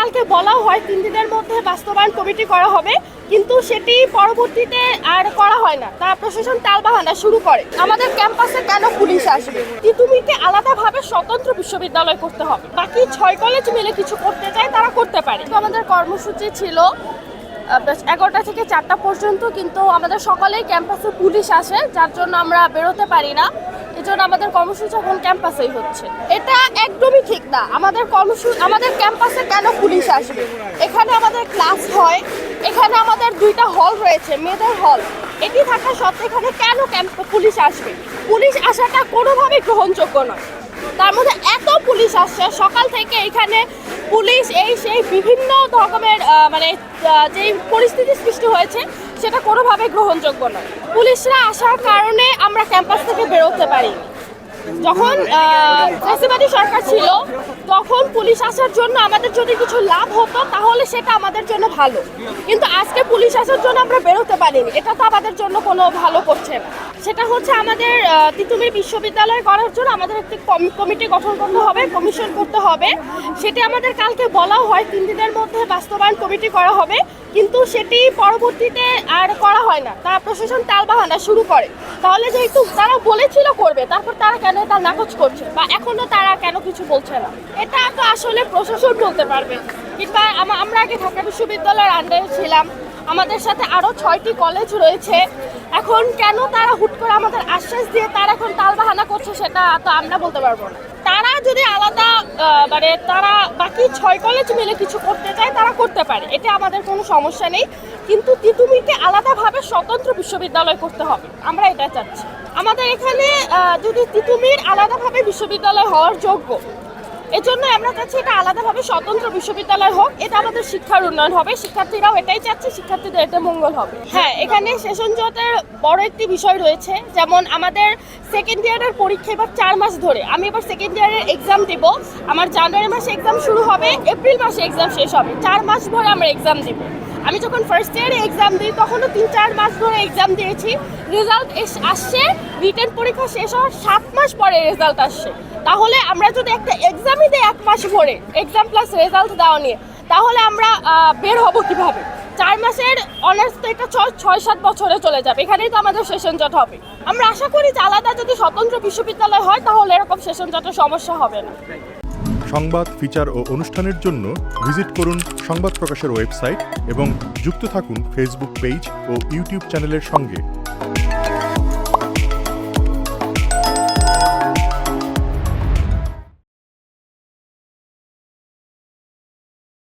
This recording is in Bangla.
কালকে বলাও হয় 3 দিনের মধ্যে বাস্তবায়ন কমিটি করা হবে, কিন্তু সেটি পরবর্তীতে আর করা হয় না। তা প্রশাসন টালবাহানা শুরু করে। আমাদের ক্যাম্পাসে কেন পুলিশ আসবে? তিতুমিরকে আলাদাভাবে স্বতন্ত্র বিশ্ববিদ্যালয় করতে হবে। বাকি 6 কলেজ মিলে কিছু করতে চায় তারা করতে পারে। তো আমাদের কর্মসূচি ছিল 11টা থেকে 4টা পর্যন্ত, কিন্তু আমাদের সকালেই ক্যাম্পাসে পুলিশ আসে, যার জন্য আমরা বেরোতে পারি না। এজন্য আমাদের কর্মসূচি এখন ক্যাম্পাসেই হচ্ছে। এটা একদমই ঠিক না। আমাদের ক্যাম্পাসে কেন পুলিশ আসবে? এখানে আমাদের ক্লাস হয়, এখানে আমাদের 2টা হল রয়েছে, মেয়েদের হল। এটি থাকা সত্ত্বেও এখানে কেন পুলিশ আসবে? পুলিশ আসাটা কোনোভাবেই গ্রহণযোগ্য নয়। তার মধ্যে এত পুলিশ আসছে সকাল থেকে, এখানে পুলিশ এই সেই বিভিন্ন রকমের যে পরিস্থিতি সৃষ্টি হয়েছে সেটা কোনোভাবে গ্রহণযোগ্য নয়। পুলিশরা আসার কারণে আমরা ক্যাম্পাস থেকে বেরোতে পারি। যখন ফ্যাসিবাদী সরকার ছিল তখন পুলিশ আসার জন্য আমাদের যদি কিছু লাভ হতো তাহলে সেটা আমাদের জন্য ভালো, কিন্তু আজকে পুলিশ আসার জন্য আমরা বেরোতে পারিনি, এটা তো আমাদের জন্য কোনো ভালো করছে না। সেটা হচ্ছে আমাদের তিতুমির বিশ্ববিদ্যালয় করার জন্য আমাদের একটি কমিটি গঠন করতে হবে, কমিশন করতে হবে। সেটি আমাদের কালকে বলাও হয় 3 দিনের মধ্যে বাস্তবায়ন কমিটি করা হবে, কিন্তু সেটি পরবর্তীতে আর করা হয় না। তা প্রশাসন টালবাহানা শুরু করে। তাহলে যেহেতু তারা বলেছিল করবে, তারপর তারা কেন এটা নাকচ করছে বা এখনো তারা কেন কিছু বলছে না, এটা তো আসলে প্রশাসন বলতে পারবে। কিংবা আমরা আগে ঢাকা বিশ্ববিদ্যালয়ের আন্ডারে ছিলাম, আমাদের সাথে আরও 6টি কলেজ রয়েছে। এখন কেন তারা হুট করে আমাদের আশ্বাস দিয়ে তারা এখন টালবাহানা করছে সেটা তো আমরা বলতে পারবো না। তারা যদি আলাদা তারা বাকি 6 কলেজ মিলে কিছু করতে চায় তারা করতে পারে, এটা আমাদের কোনো সমস্যা নেই, কিন্তু তিতুমিরকে আলাদাভাবে স্বতন্ত্র বিশ্ববিদ্যালয় করতে হবে, আমরা এটা চাচ্ছি। আমাদের এখানে যদি তিতুমির আলাদাভাবে বিশ্ববিদ্যালয় হওয়ার যোগ্য, এজন্য আমরা চাচ্ছি এটা আলাদাভাবে স্বতন্ত্র বিশ্ববিদ্যালয় হোক। এটা আমাদের শিক্ষার উন্নয়ন হবে, শিক্ষার্থীরাও এটাই চাচ্ছে, শিক্ষার্থীদের এটা মঙ্গল হবে। হ্যাঁ, এখানে সেশন জটের বড় একটি বিষয় রয়েছে, যেমন আমাদের সেকেন্ড ইয়ারের পরীক্ষা এবার 4 মাস ধরে। আমি এবার সেকেন্ড ইয়ারের এক্সাম দিব, আমার জানুয়ারি মাসে এক্সাম শুরু হবে, এপ্রিল মাসে এক্সাম শেষ হবে, 4 মাস ধরে আমরা এক্সাম দিব। আমি যখন ফার্স্ট ইয়ারে এক্সাম দিই তখনও 3-4 মাস ধরে এক্সাম দিয়েছি। রেজাল্ট আসছে, রিটেন পরীক্ষা শেষ হওয়ার 7 মাস পরে রেজাল্ট আসছে। তাহলে আমরা যদি একটা এক্সামই দিই 1 মাস পরে, এক্সাম প্লাস রেজাল্ট দেওয়া নিয়ে, তাহলে আমরা বের হব কিভাবে? 4 মাসের অনার্স তো এটা 6-7 বছরে চলে যাবে, এখানেই তো আমাদের সেশন জট হবে। আমরা আশা করি যে আলাদা যদি স্বতন্ত্র বিশ্ববিদ্যালয় হয় তাহলে এরকম সেশন জটের সমস্যা হবে না। সংবাদ, ফিচার ও অনুষ্ঠানের জন্য ভিজিট করুন সংবাদ প্রকাশের ওয়েবসাইট এবং যুক্ত থাকুন ফেসবুক পেজ ও ইউটিউব চ্যানেলের সঙ্গে।